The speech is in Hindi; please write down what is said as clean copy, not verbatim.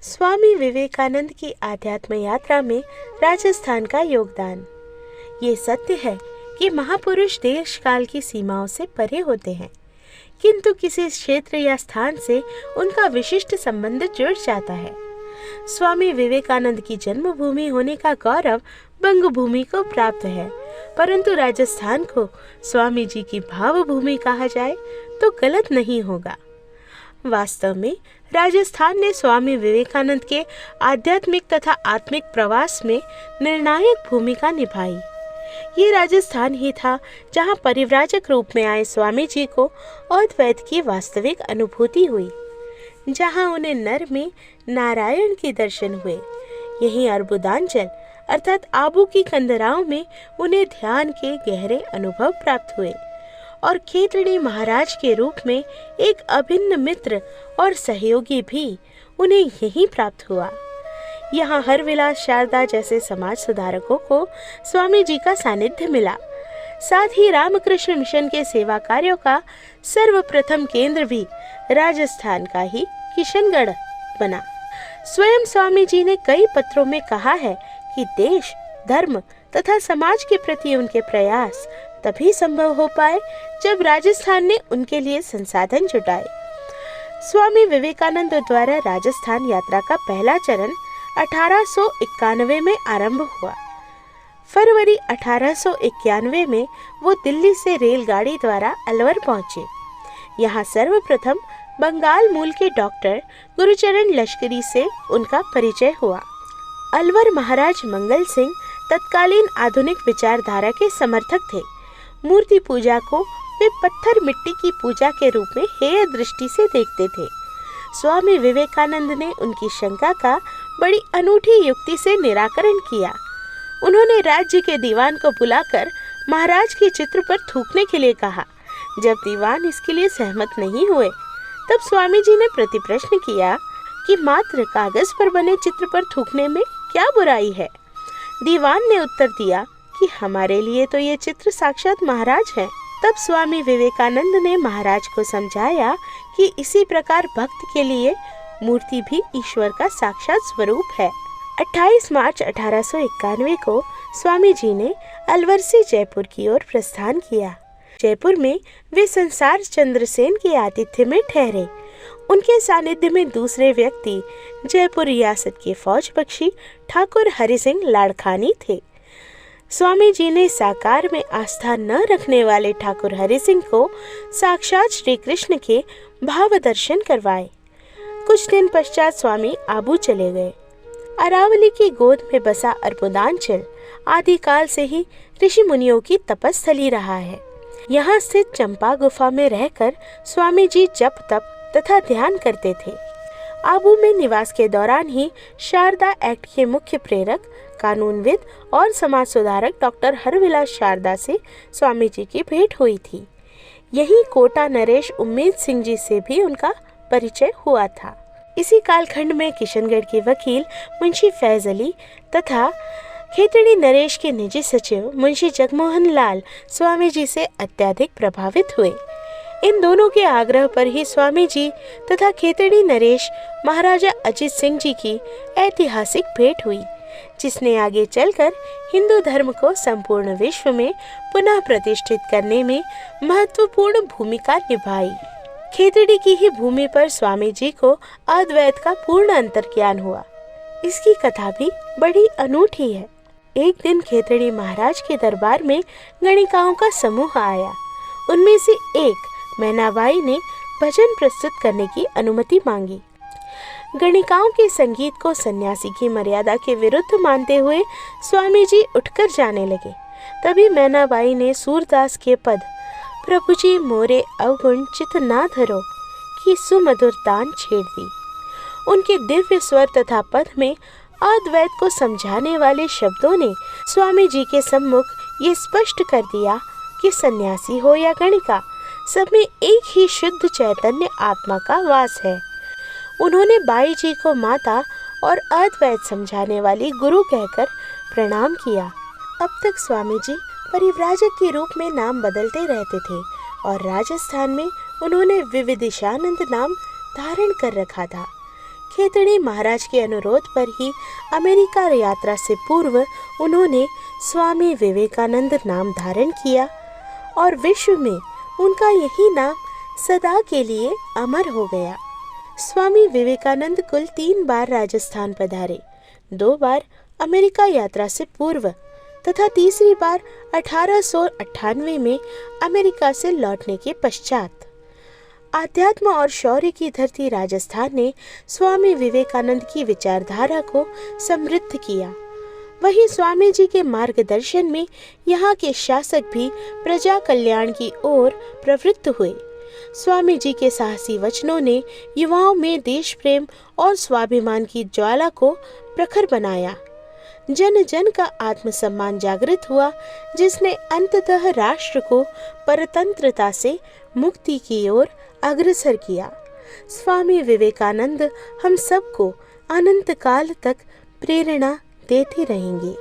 स्वामी विवेकानंद की आध्यात्म यात्रा में राजस्थान का योगदान। ये सत्य है कि महापुरुष देश काल की सीमाओं से परे होते हैं, किंतु किसी क्षेत्र या स्थान से उनका विशिष्ट संबंध जुड़ जाता है। स्वामी विवेकानंद की जन्मभूमि होने का गौरव बंग भूमि को प्राप्त है, परंतु राजस्थान को स्वामी जी की भाव भूमि कहा जाए तो गलत नहीं होगा। वास्तव में राजस्थान ने स्वामी विवेकानंद के आध्यात्मिक तथा आत्मिक प्रवास में निर्णायक भूमिका निभाई। ये राजस्थान ही था जहाँ परिव्राजक रूप में आए स्वामी जी को अद्वैत की वास्तविक अनुभूति हुई, जहाँ उन्हें नर में नारायण के दर्शन हुए। यहीं अर्बुदांचल अर्थात आबू की कंदराओं में उन्हें ध्यान के गहरे अनुभव प्राप्त हुए और खेतड़ी महाराज के रूप में एक अभिन्न मित्र और सहयोगी भी उन्हें यहीं प्राप्त हुआ। यहाँ हरविलास शारदा जैसे समाज सुधारकों को स्वामी जी का सानिध्य मिला। साथ ही रामकृष्ण मिशन के सेवा कार्यों का सर्वप्रथम केंद्र भी राजस्थान का ही किशनगढ़ बना। स्वयं स्वामी जी ने कई पत्रों में कहा है कि देश, धर्म तथा समाज के प्रति उनके प्रयास तभी संभव हो पाए जब राजस्थान ने उनके लिए संसाधन जुटाए। स्वामी विवेकानंद द्वारा राजस्थान यात्रा का पहला चरण 1891 में आरंभ हुआ। फरवरी 1891 में वो दिल्ली से रेलगाड़ी द्वारा अलवर पहुंचे। यहाँ सर्वप्रथम बंगाल मूल के डॉक्टर गुरुचरण लश्करी से उनका परिचय हुआ। अलवर महाराज मंगल सिंह तत्कालीन आधुनिक विचारधारा के समर्थक थे। मूर्ति पूजा को वे पत्थर मिट्टी की पूजा के रूप में हेय दृष्टि से देखते थे। स्वामी विवेकानंद ने उनकी शंका का बड़ी अनूठी युक्ति से निराकरण किया। उन्होंने राज्य के दीवान को बुलाकर महाराज के चित्र पर थूकने के लिए कहा। जब दीवान इसके लिए सहमत नहीं हुए, तब स्वामी जी ने प्रतिप्रश्न किया कि मात्र कागज पर बने चित्र पर थूकने में क्या बुराई है। दीवान ने उत्तर दिया कि हमारे लिए तो ये चित्र साक्षात महाराज हैं। तब स्वामी विवेकानंद ने महाराज को समझाया कि इसी प्रकार भक्त के लिए मूर्ति भी ईश्वर का साक्षात स्वरूप है। 28 मार्च 1891 को स्वामी जी ने अलवर से जयपुर की ओर प्रस्थान किया। जयपुर में वे संसार चंद्र सेन के आतिथ्य में ठहरे। उनके सानिध्य में दूसरे व्यक्ति जयपुर रियासत के फौज बख्शी ठाकुर हरि सिंह लाड़कानी थे। स्वामी जी ने साकार में आस्था न रखने वाले ठाकुर हरि सिंह को साक्षात श्री कृष्ण के भाव दर्शन करवाए। कुछ दिन पश्चात स्वामी आबू चले गए। अरावली की गोद में बसा अर्बुदांचल आदिकाल से ही ऋषि मुनियों की तपस्थली रहा है। यहाँ स्थित चंपा गुफा में रहकर स्वामी जी जप तप तथा ध्यान करते थे। आबू में निवास के दौरान ही शारदा एक्ट के मुख्य प्रेरक, कानूनविद और समाज सुधारक डॉक्टर हरविलास शारदा से स्वामी जी की भेंट हुई थी। यही कोटा नरेश उम्मेद सिंह जी से भी उनका परिचय हुआ था। इसी कालखंड में किशनगढ़ के वकील मुंशी फैज अली तथा खेतड़ी नरेश के निजी सचिव मुंशी जगमोहन लाल स्वामी जी से अत्यधिक प्रभावित हुए। इन दोनों के आग्रह पर ही स्वामी जी तथा खेतड़ी नरेश महाराजा अजीत सिंह जी की ऐतिहासिक भेंट हुई, जिसने आगे चलकर हिंदू धर्म को संपूर्ण विश्व में पुनः प्रतिष्ठित करने में महत्वपूर्ण भूमिका निभाई। खेतड़ी की ही भूमि पर स्वामी जी को अद्वैत का पूर्ण अंतर्ज्ञान हुआ। इसकी कथा भी बड़ी अनूठी है। एक दिन खेतड़ी महाराज के दरबार में गणिकाओं का समूह आया। उनमें से एक मैनाबाई ने भजन प्रस्तुत करने की अनुमति मांगी। गणिकाओं के संगीत को सन्यासी की मर्यादा के विरुद्ध मानते हुए स्वामी जी उठकर जाने लगे। तभी मैनाबाई ने सूरदास के पद प्रभु जी मोरे अवगुण चित ना धरो की सुमधुर तान छेड़ दी। उनके दिव्य स्वर तथा पद में अद्वैत को समझाने वाले शब्दों ने स्वामी जी के सम्मुख ये स्पष्ट कर दिया कि सन्यासी हो या गणिका, सब में एक ही शुद्ध चैतन्य आत्मा का वास है। उन्होंने बाई जी को माता और अद्वैत समझाने वाली गुरु कहकर प्रणाम किया। अब तक स्वामी जी परिव्राजक के रूप में नाम बदलते रहते थे और राजस्थान में उन्होंने विविदिशानंद नाम धारण कर रखा था। खेतड़ी महाराज के अनुरोध पर ही अमेरिका यात्रा से पूर्व उन्होंने स्वामी विवेकानंद नाम धारण किया और विश्व में उनका यही नाम सदा के लिए अमर हो गया। स्वामी विवेकानंद कुल 3 बार राजस्थान पधारे, 2 बार अमेरिका यात्रा से पूर्व तथा तीसरी बार 1898 में अमेरिका से लौटने के पश्चात। आध्यात्म और शौर्य की धरती राजस्थान ने स्वामी विवेकानंद की विचारधारा को समृद्ध किया। वहीं स्वामी जी के मार्गदर्शन में यहाँ के शासक भी प्रजा कल्याण की ओर प्रवृत्त हुए। स्वामी जी के साहसी वचनों ने युवाओं में देश प्रेम और स्वाभिमान की ज्वाला को प्रखर बनाया। जन जन का आत्मसम्मान जागृत हुआ, जिसने अंततः राष्ट्र को परतंत्रता से मुक्ति की ओर अग्रसर किया। स्वामी विवेकानंद हम सबको अनंत काल तक प्रेरणा देते रहेंगे।